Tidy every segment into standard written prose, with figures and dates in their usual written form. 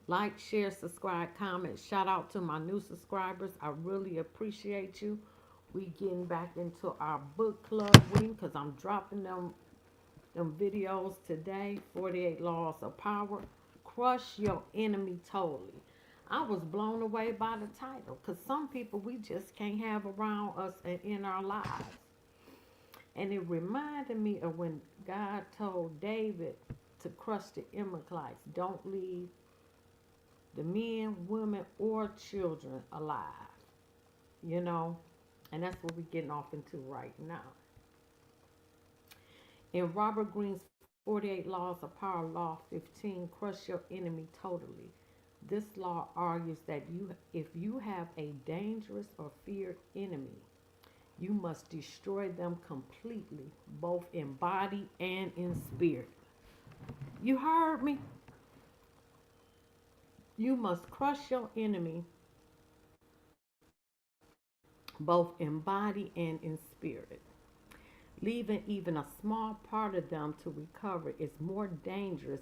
Like, share, subscribe, comment. Shout out to my new subscribers. I really appreciate you. We getting back into our book club reading because I'm dropping them videos today. 48 Laws of Power. Crush your enemy totally. I was blown away by the title because some people we just can't have around us and in our lives. And it reminded me of when God told David to crush the Amalekites. Don't leave the men, women, or children alive. You know, and that's what we're getting off into right now. In Robert Greene's 48 Laws of Power, Law 15, crush your enemy totally. This law argues that if you have a dangerous or feared enemy, you must destroy them completely, both in body and in spirit. You heard me? You must crush your enemy both in body and in spirit. Leaving even a small part of them to recover is more dangerous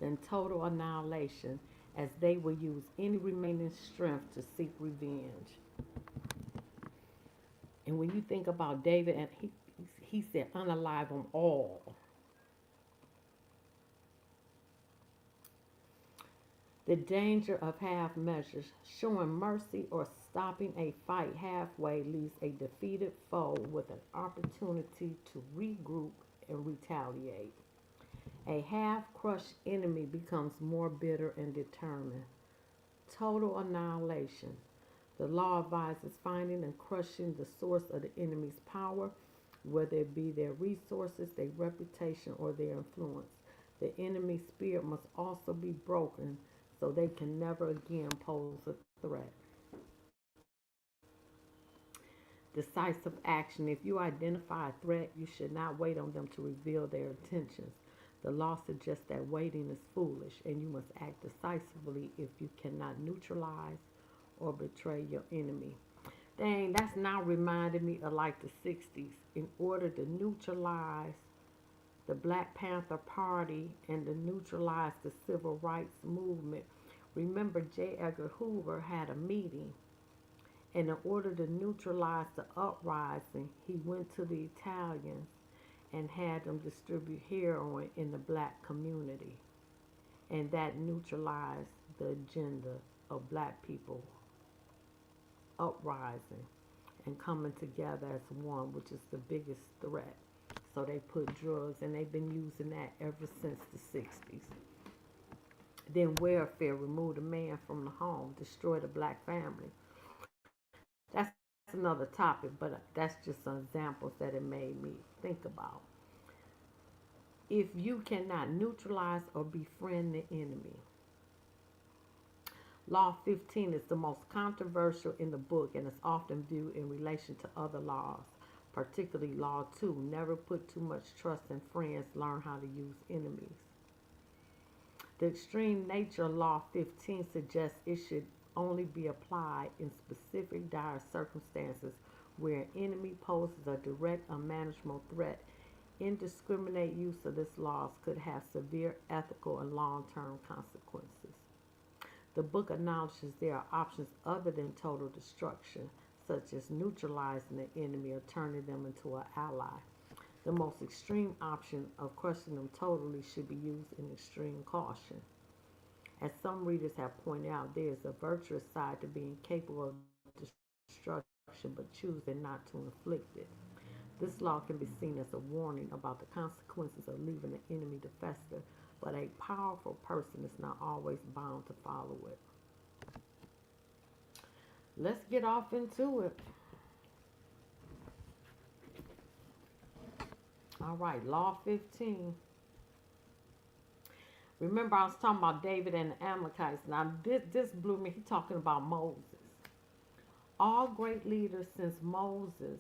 than total annihilation, as they will use any remaining strength to seek revenge. And when you think about David, and he said, unalive them all. The danger of half measures, showing mercy or stopping a fight halfway leaves a defeated foe with an opportunity to regroup and retaliate. A half crushed enemy becomes more bitter and determined. Total annihilation. The law advises finding and crushing the source of the enemy's power, whether it be their resources, their reputation, or their influence. The enemy's spirit must also be broken so they can never again pose a threat. Decisive action. If you identify a threat, you should not wait on them to reveal their intentions. The law suggests that waiting is foolish, and you must act decisively if you cannot neutralize or betray your enemy. Dang, that's now reminding me of like the 60s. In order to neutralize the Black Panther Party and to neutralize the civil rights movement, remember J. Edgar Hoover had a meeting, and in order to neutralize the uprising, he went to the Italians and had them distribute heroin in the black community. And that neutralized the agenda of black people uprising and coming together as one, which is the biggest threat. So they put drugs, and they've been using that ever since the 60s. Then welfare, removed a man from the home, destroyed a black family. That's another topic, but that's just some examples that it made me think about. If you cannot neutralize or befriend the enemy, Law 15 is the most controversial in the book and is often viewed in relation to other laws, particularly Law 2. Never put too much trust in friends, learn how to use enemies. The extreme nature of Law 15 suggests it should only be applied in specific dire circumstances where an enemy poses a direct, unmanageable threat. Indiscriminate use of this law could have severe ethical and long term consequences. The book acknowledges there are options other than total destruction, such as neutralizing the enemy or turning them into an ally. The most extreme option of crushing them totally should be used in extreme caution. As some readers have pointed out, there is a virtuous side to being capable of destruction but choosing not to inflict it. This law can be seen as a warning about the consequences of leaving the enemy to fester, but a powerful person is not always bound to follow it. Let's get off into it. All right, Law 15. Remember, I was talking about David and the Amalekites. Now, this blew me. He's talking about Moses. All great leaders since Moses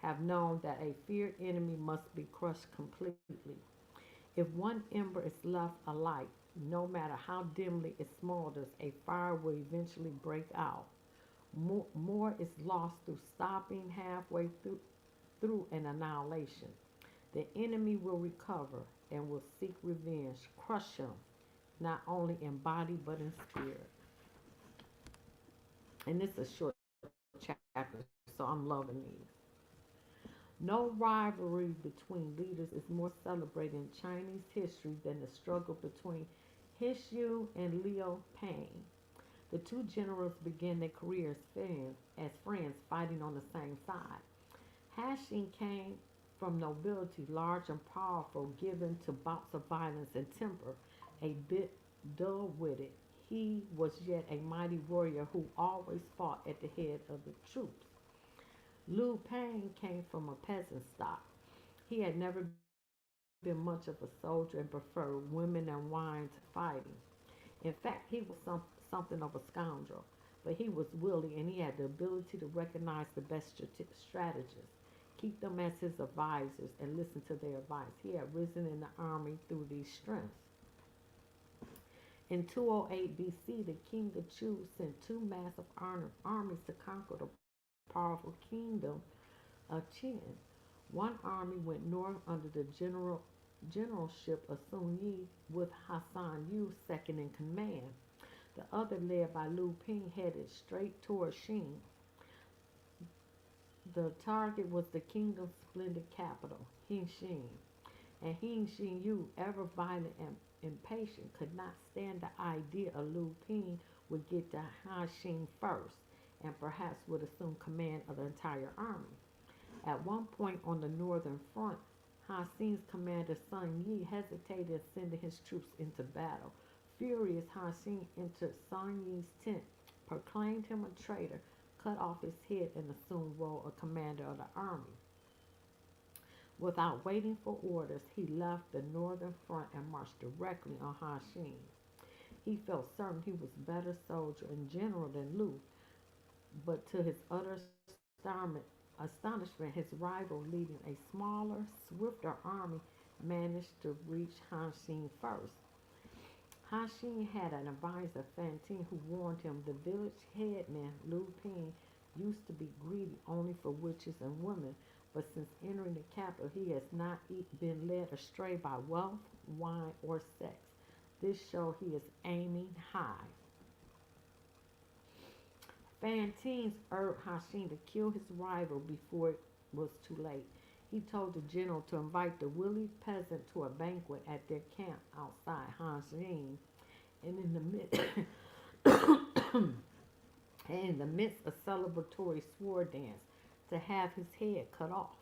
have known that a feared enemy must be crushed completely. If one ember is left alight, no matter how dimly it smolders, a fire will eventually break out. More is lost through stopping halfway through an annihilation. The enemy will recover and will seek revenge. Crush him, not only in body but in spirit. And this is a short chapter, so I'm loving these. No rivalry between leaders is more celebrated in Chinese history than the struggle between Hishu and Liu Pang. The two generals began their careers as friends fighting on the same side. Hashing came from nobility, large and powerful, given to bouts of violence and temper, a bit dull-witted. He was yet a mighty warrior who always fought at the head of the troops. Liu Pang came from a peasant stock. He had never been much of a soldier and preferred women and wine to fighting. In fact, he was something of a scoundrel, but he was willing and he had the ability to recognize the best strategists, keep them as his advisors, and listen to their advice. He had risen in the army through these strengths. In 208 BC, the king of Chu sent two massive armies to conquer the powerful kingdom of Qin. One army went north under the generalship of Sun Yi with Hassan Yu second in command. The other, led by Liu Ping, headed straight toward Xin. The target was the kingdom's splendid capital, Hingxin. And Hingxin Yu, ever violent and impatient, could not stand the idea of Liu Ping would get to Haxing first, and perhaps would assume command of the entire army. At one point on the northern front, Haxing's commander Sun Yi hesitated in sending his troops into battle. Furious, Haxing entered Sun Yi's tent, proclaimed him a traitor, cut off his head, and assumed role of commander of the army. Without waiting for orders, he left the northern front and marched directly on Haxing. He felt certain he was a better soldier and general than Liu, but to his utter astonishment, his rival, leading a smaller, swifter army, managed to reach Haxing first. Haxing had an advisor, Fan Ting, who warned him the village headman, Liu Ping, used to be greedy only for witches and women, but since entering the capital, he has not been led astray by wealth, wine, or sex. This shows he is aiming high. Fan Ting urged Haxing to kill his rival before it was too late. He told the general to invite the willy peasant to a banquet at their camp outside Haxing, and in the midst of celebratory sword dance, to have his head cut off.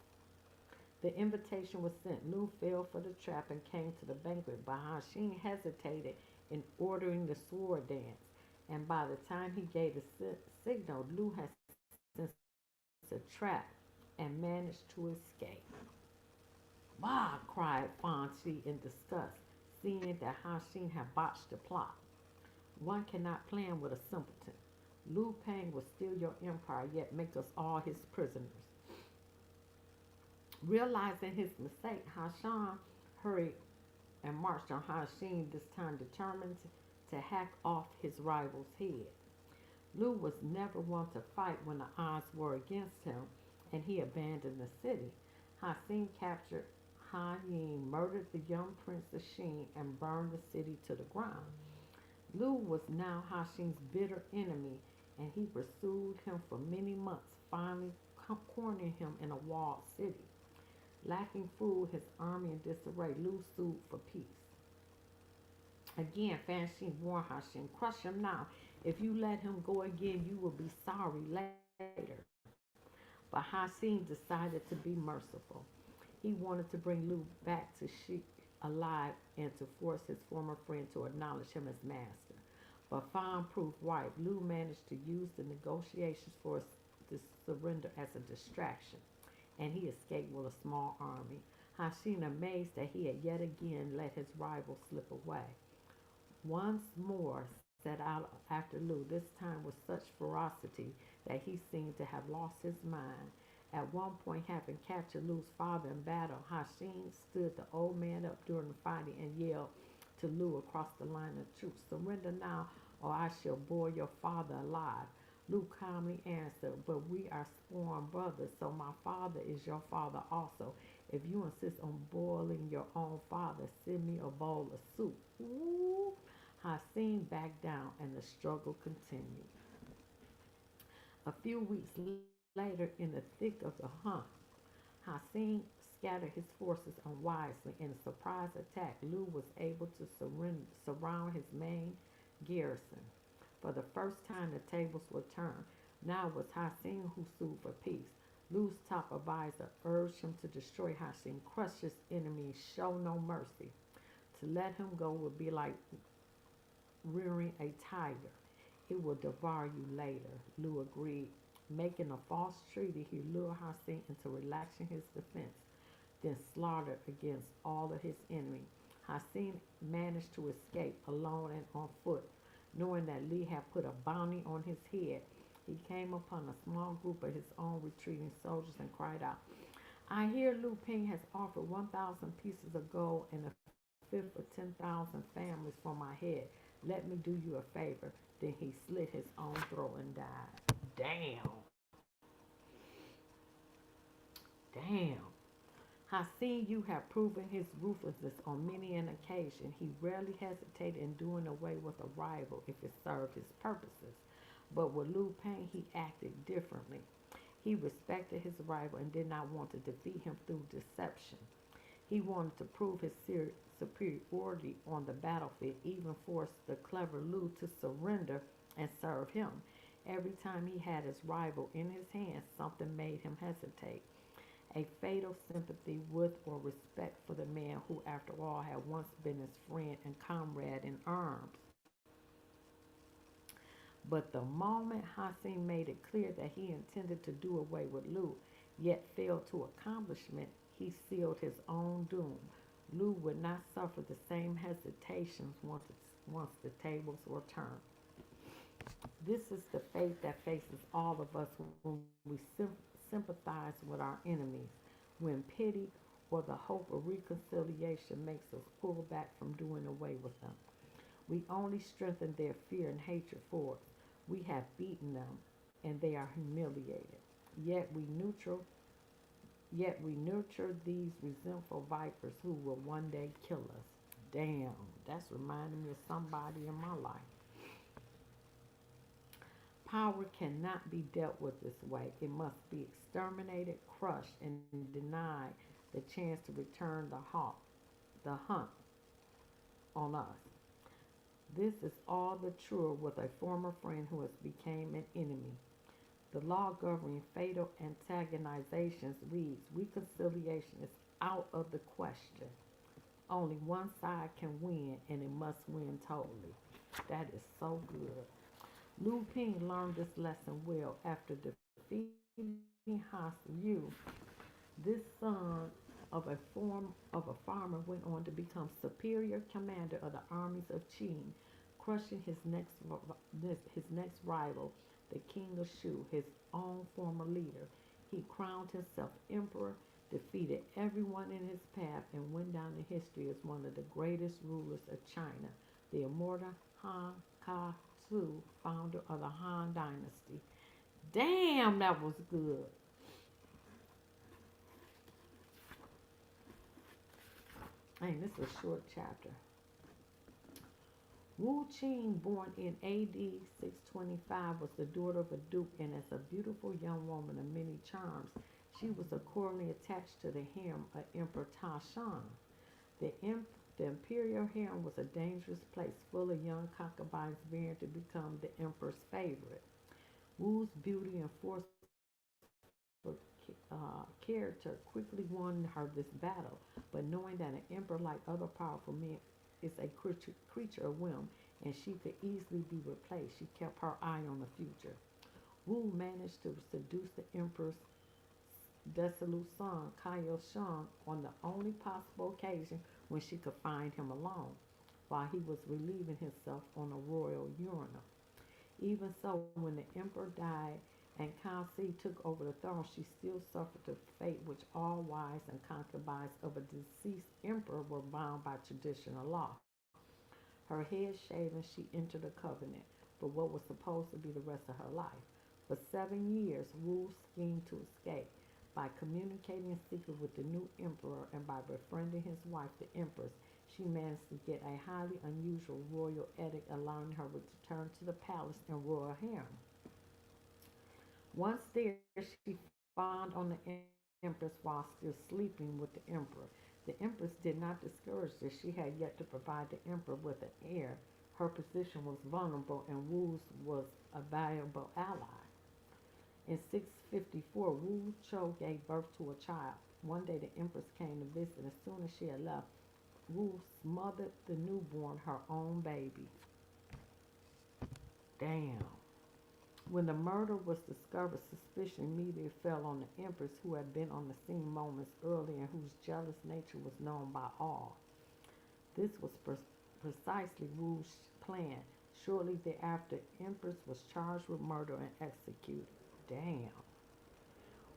The invitation was sent. Liu fell for the trap and came to the banquet, but Haxing hesitated in ordering the sword dance, and by the time he gave the signal, Liu had sensed a trap and managed to escape. "Bah!" cried Fan Shi in disgust, seeing that Haxing had botched the plot. "One cannot plan with a simpleton. Liu Pang will steal your empire, yet make us all his prisoners." Realizing his mistake, Haxan hurried and marched on Haxing, this time determined to hack off his rival's head. Liu was never one to fight when the odds were against him, and he abandoned the city. Haxing captured Han Ying, murdered the young prince of Xin, and burned the city to the ground. Liu was now Haxing's bitter enemy, and he pursued him for many months, finally cornering him in a walled city. Lacking food, his army in disarray, Liu sued for peace. Again, Fan Shi warned Haxing, "Crush him now. If you let him go again, you will be sorry later." But Haxing decided to be merciful. He wanted to bring Liu back to Shi alive and to force his former friend to acknowledge him as master. But Fan proved right. Liu managed to use the negotiations for his surrender as a distraction, and he escaped with a small army. Haxing, amazed that he had yet again let his rival slip away, once more set out after Liu, this time with such ferocity that he seemed to have lost his mind. At one point, having captured Liu's father in battle, Haxing stood the old man up during the fighting and yelled to Liu across the line of troops, "Surrender now, or I shall boil your father alive." Liu calmly answered, "But we are sworn brothers, so my father is your father also. If you insist on boiling your own father, send me a bowl of soup." Ooh. Hassin backed down and the struggle continued. A few weeks later, in the thick of the hunt, Hassin scattered his forces unwisely. In a surprise attack, Lu was able to surround his main garrison. For the first time, the tables were turned. Now it was Hassin who sued for peace. Lu's top advisor urged him to destroy Hassin, crush his enemy, show no mercy. To let him go would be like rearing a tiger. It will devour you later, Lu agreed. Making a false treaty, he lured Hassin into relaxing his defense, then slaughtered against all of his enemies. Hassin managed to escape alone and on foot. Knowing that Li had put a bounty on his head, he came upon a small group of his own retreating soldiers and cried out, I hear Lu Ping has offered 1,000 pieces of gold and a fifth of 10,000 families for my head. Let me do you a favor. Then he slit his own throat and died. Damn. Damn. Hassin Yu had proven his ruthlessness on many an occasion. He rarely hesitated in doing away with a rival if it served his purposes. But with Lu Peng, he acted differently. He respected his rival and did not want to defeat him through deception. He wanted to prove his superiority on the battlefield, even forced the clever Lu to surrender and serve him. Every time he had his rival in his hands, something made him hesitate. A fatal sympathy with or respect for the man who, after all, had once been his friend and comrade in arms. But the moment Hassan made it clear that he intended to do away with Lu, yet failed to accomplishment, he sealed his own doom. Lu would not suffer the same hesitations once the tables were turned. This is the fate that faces all of us when we sympathize with our enemies, when pity or the hope of reconciliation makes us pull back from doing away with them. We only strengthen their fear and hatred for us. We have beaten them, and they are humiliated. Yet we neutral Yet we nurture these resentful vipers who will one day kill us. Damn, that's reminding me of somebody in my life. Power cannot be dealt with this way. It must be exterminated, crushed, and denied the chance to return the hunt on us. This is all the truer with a former friend who has become an enemy. The law governing fatal antagonizations reads, reconciliation is out of the question. Only one side can win, and it must win totally. That is so good. Lu Ping learned this lesson well after defeating Has Yu. This son of a farmer went on to become superior commander of the armies of Qin, crushing his next rival, the king of Shu, his own former leader. He crowned himself emperor, defeated everyone in his path, and went down in history as one of the greatest rulers of China, the immortal Han Ka-Su, founder of the Han Dynasty. Damn, that was good. Man, this is a short chapter. Wu Qing, born in AD 625, was the daughter of a duke and as a beautiful young woman of many charms. She was accordingly attached to the harem of Emperor Ta Shan. The, the imperial harem was a dangerous place full of young concubines vying to become the emperor's favorite. Wu's beauty and forceful character quickly won her this battle, but knowing that an emperor, like other powerful men, is a creature of whim, and she could easily be replaced, she kept her eye on the future. Wu managed to seduce the emperor's dissolute son, Kaio Shang, on the only possible occasion when she could find him alone, while he was relieving himself on a royal urinal. Even so, when the emperor died and Kansi took over the throne, she still suffered the fate which all wives and concubines of a deceased emperor were bound by traditional law. Her head shaven, she entered a covenant for what was supposed to be the rest of her life. For 7 years, Wu schemed to escape. By communicating in secret with the new emperor and by befriending his wife, the empress, She managed to get a highly unusual royal edict allowing her to return to the palace and royal harem. Once there, she fawned on the empress while still sleeping with the emperor. The empress did not discourage this. She had yet to provide the emperor with an heir. Her position was vulnerable, and Wu's was a valuable ally. In 654, Wu Cho gave birth to a child. One day, the empress came to visit. As soon as she had left, Wu smothered the newborn, her own baby. Damn. When the murder was discovered, suspicion immediately fell on the empress, who had been on the scene moments earlier and whose jealous nature was known by all. This was precisely Wu's plan. Shortly thereafter, Empress was charged with murder and executed. Damn.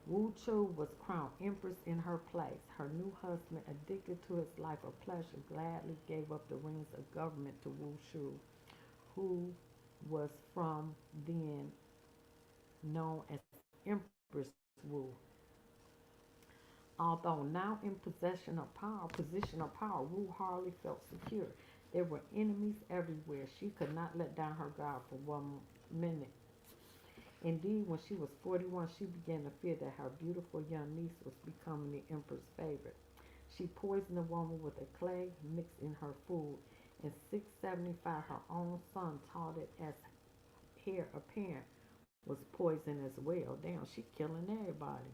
Wu Chu was crowned empress in her place. Her new husband, addicted to his life of pleasure, gladly gave up the reins of government to Wu Shu, who was from then known as Empress Wu. Although now in position of power, Wu hardly felt secure. There were enemies everywhere. She could not let down her guard for 1 minute. Indeed, when she was 41, she began to fear that her beautiful young niece was becoming the emperor's favorite. She poisoned the woman with a clay mixed in her food. In 675, her own son, touted as heir apparent, was poisoned as well. Damn, she killing everybody.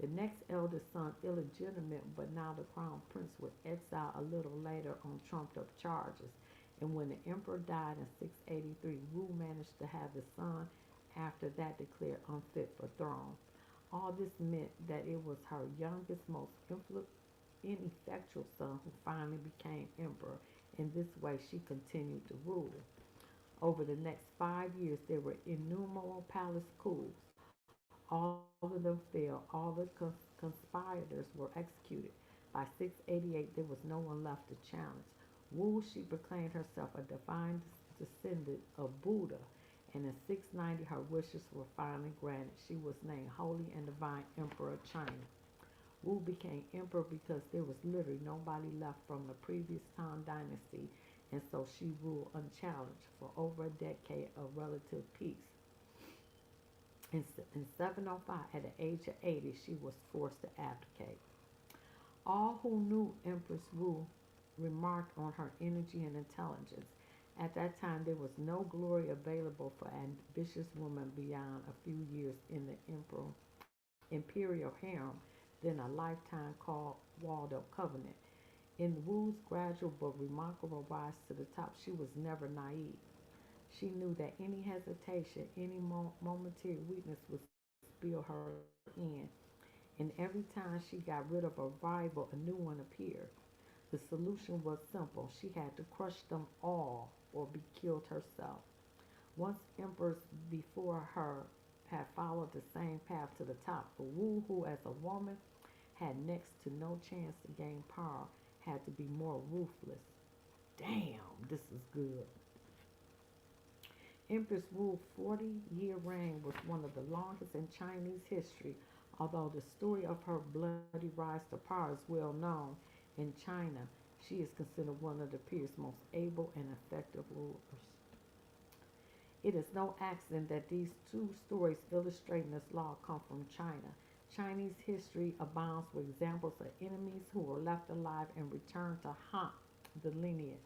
The next eldest son, illegitimate but now the crown prince, was exiled a little later on trumped up charges. And when the emperor died in 683, Wu managed to have the son after that declared unfit for throne. All this meant that it was her youngest, most ineffectual son who finally became emperor. In this way, she continued to rule. Over the next 5 years, there were innumerable palace coups. All of them failed. All the conspirators were executed. By 688, there was no one left to challenge. Wu, she proclaimed herself a divine descendant of Buddha, and in 690, her wishes were finally granted. She was named Holy and Divine Emperor of China. Wu became emperor because there was literally nobody left from the previous Tang dynasty, and so she ruled unchallenged for over a decade of relative peace. In 705, at the age of 80, she was forced to abdicate. All who knew Empress Wu remarked on her energy and intelligence. At that time, there was no glory available for an ambitious woman beyond a few years in the imperial harem than a lifetime called Waldo Covenant. In Wu's gradual but remarkable rise to the top, she was never naive. She knew that any hesitation, any momentary weakness would spill her in, and every time she got rid of a rival, a new one appeared. The solution was simple. She had to crush them all or be killed herself. Once emperors before her had followed the same path to the top, but Wu, who as a woman had next to no chance to gain power, had to be more ruthless. Damn, this is good. Empress Wu's 40-year reign was one of the longest in Chinese history, although the story of her bloody rise to power is well known in China. She is considered one of the period's most able and effective rulers. It is no accident that these two stories illustrating this law come from China. Chinese history abounds with examples of enemies who were left alive and returned to haunt the lineage.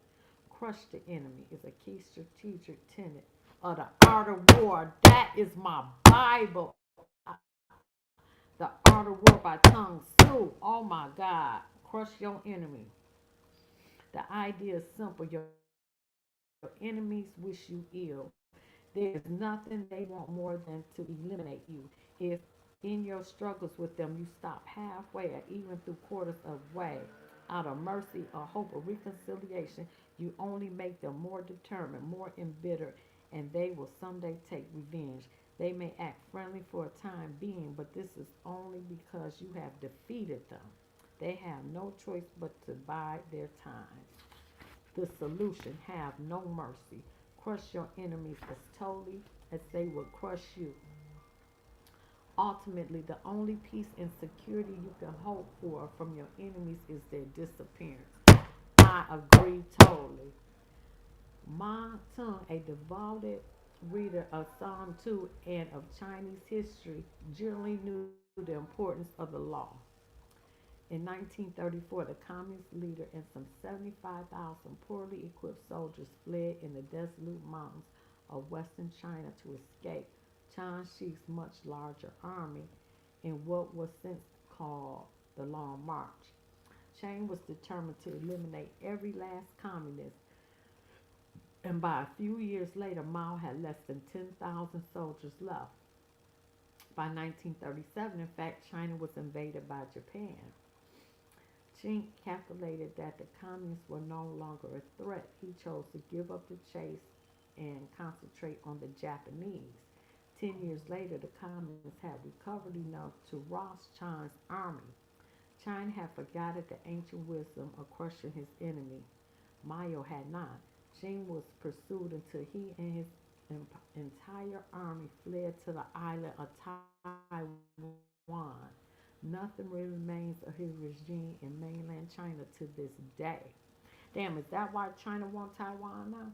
Crush the enemy is a key strategic tenet of the art of war. That is my Bible. The Art of War by Tong Su. Oh my God. Crush your enemy. The idea is simple. Your enemies wish you ill. There is nothing they want more than to eliminate you. If in your struggles with them you stop halfway or even through quarters of way out of mercy or hope of reconciliation, you only make them more determined, more embittered, and they will someday take revenge. They may act friendly for a time being, but this is only because you have defeated them. They have no choice but to bide their time. The solution: have no mercy. Crush your enemies as totally as they will crush you. Ultimately, the only peace and security you can hope for from your enemies is their disappearance. I agree totally. Ma Tung, a devoted reader of Psalm 2 and of Chinese history, generally knew the importance of the law. In 1934, the communist leader and some 75,000 poorly equipped soldiers fled in the desolate mountains of western China to escape Chiang Shi's much larger army in what was since called the Long March. Chiang was determined to eliminate every last communist, and by a few years later, Mao had less than 10,000 soldiers left. By 1937, in fact, China was invaded by Japan. Chink calculated that the communists were no longer a threat. He chose to give up the chase and concentrate on the Japanese. 10 years later, the communists had recovered enough to rout Chang's army. China had forgotten the ancient wisdom of crushing his enemy. Mao had not. Qing was pursued until he and his entire army fled to the island of Taiwan. Nothing really remains of his regime in mainland China to this day. Damn, is that why China wants Taiwan now?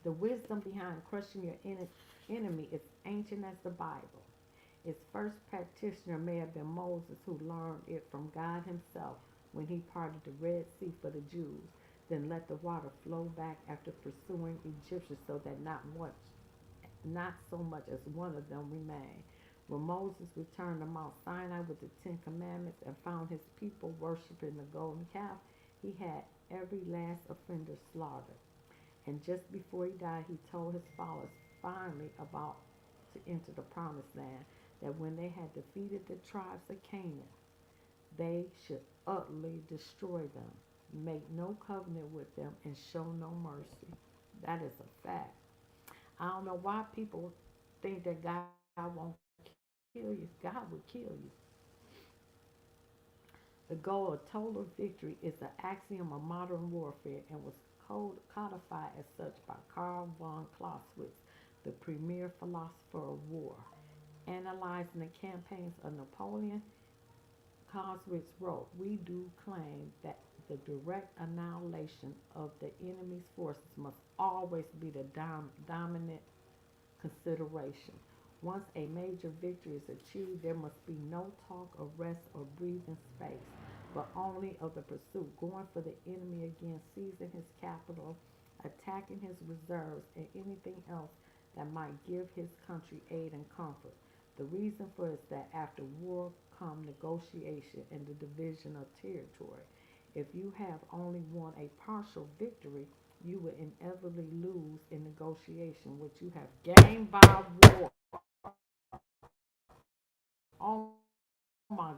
The wisdom behind crushing your enemy is ancient as the Bible. Its first practitioner may have been Moses, who learned it from God himself when he parted the Red Sea for the Jews, then let the water flow back after pursuing Egyptians so that not so much as one of them remained. When Moses returned to Mount Sinai with the Ten Commandments and found his people worshiping the golden calf, he had every last offender slaughtered. And just before he died, he told his followers finally about to enter the promised land, that when they had defeated the tribes of Canaan, they should utterly destroy them, make no covenant with them, and show no mercy. That is a fact. I don't know why people think that God won't kill you. God would kill you. The goal of total victory is the axiom of modern warfare and was codified as such by Karl von Clausewitz, the premier philosopher of war. Analyzing the campaigns of Napoleon, Clausewitz wrote, "We do claim that the direct annihilation of the enemy's forces must always be the dominant consideration. Once a major victory is achieved, there must be no talk of rest or breathing space, but only of the pursuit, going for the enemy again, seizing his capital, attacking his reserves, and anything else that might give his country aid and comfort. The reason for it is that after war come negotiation and the division of territory. If you have only won a partial victory, you will inevitably lose in negotiation, which you have gained by war." Oh my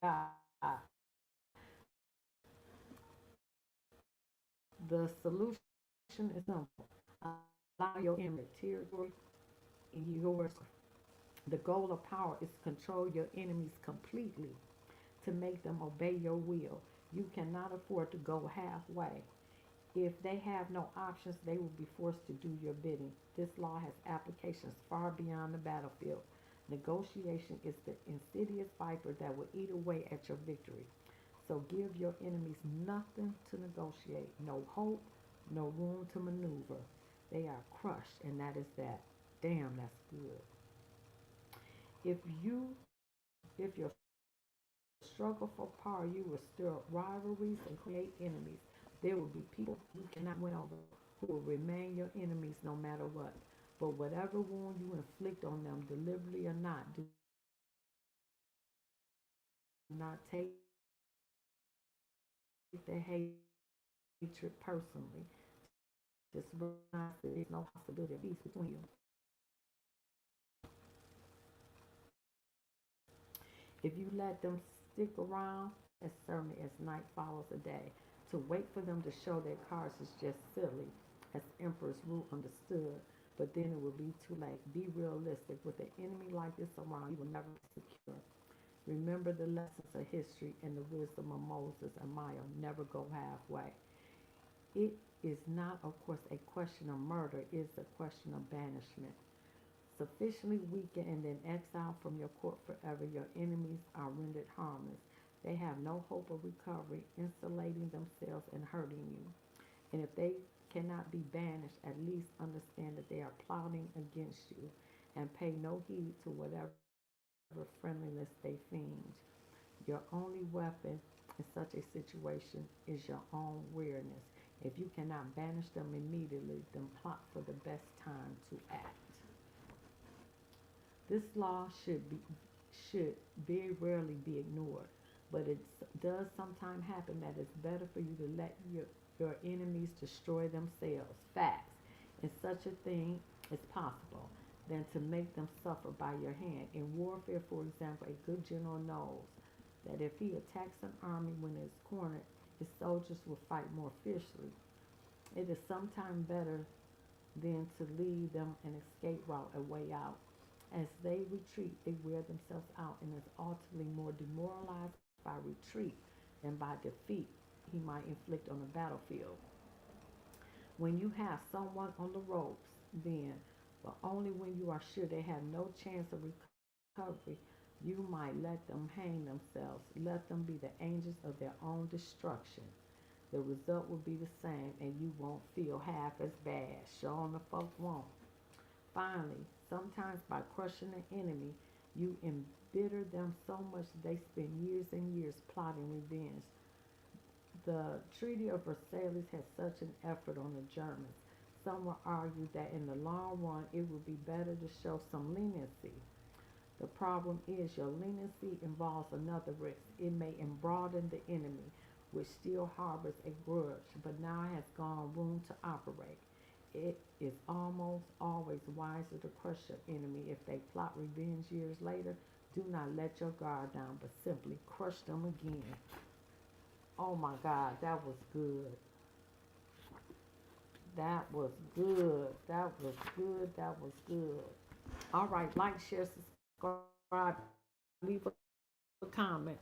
God. The solution is simple. Allow your enemy territory yours. The goal of power is to control your enemies completely, to make them obey your will. You cannot afford to go halfway. If they have no options, they will be forced to do your bidding. This law has applications far beyond the battlefield. Negotiation is the insidious viper that will eat away at your victory. So give your enemies nothing to negotiate, no hope, no room to maneuver. They are crushed, and that is that. Damn, that's good. If you, if your struggle for power, you will stir up rivalries and create enemies. There will be people you cannot win over who will remain your enemies no matter what. But whatever wound you inflict on them, deliberately or not, do not take their hatred personally. Just realize that there's no possibility of peace between you. If you let them stick around, as certainly as night follows a day, to wait for them to show their cards is just silly, as Empress Wu understood. But then it will be too late. Be realistic. With an enemy like this around, you will never be secure. Remember the lessons of history and the wisdom of Moses and Maya. Never go halfway. It is not, of course, a question of murder. It is a question of banishment. Sufficiently weakened and then exiled from your court forever, your enemies are rendered harmless. They have no hope of recovery, insulating themselves and hurting you. And if they cannot be banished, at least understand that they are plotting against you, and pay no heed to whatever friendliness they feign. Your only weapon in such a situation is your own awareness. If you cannot banish them immediately, then plot for the best time to act. This law should very rarely be ignored, but it does sometimes happen that it's better for you to let your enemies destroy themselves. Facts. And such a thing is possible than to make them suffer by your hand. In warfare, for example, a good general knows that if he attacks an army when it's cornered, his soldiers will fight more fiercely. It is sometimes better than to leave them an escape route, a way out. As they retreat, they wear themselves out and is ultimately more demoralized by retreat than by defeat he might inflict on the battlefield. When you have someone on the ropes, then, but only when you are sure they have no chance of recovery, you might let them hang themselves. Let them be the angels of their own destruction. The result will be the same, and you won't feel half as bad. Sure, the folk won't. Finally, sometimes by crushing an enemy, you embitter them so much that they spend years and years plotting revenge. The Treaty of Versailles had such an effort on the Germans. Some will argue that in the long run it would be better to show some leniency. The problem is your leniency involves another risk. It may embolden the enemy, which still harbors a grudge, but now has gone room to operate. It is almost always wiser to crush your enemy if they plot revenge years later. Do not let your guard down, but simply crush them again. Oh my God, that was good. That was good. That was good. That was good. All right, like, share, subscribe, leave a comment.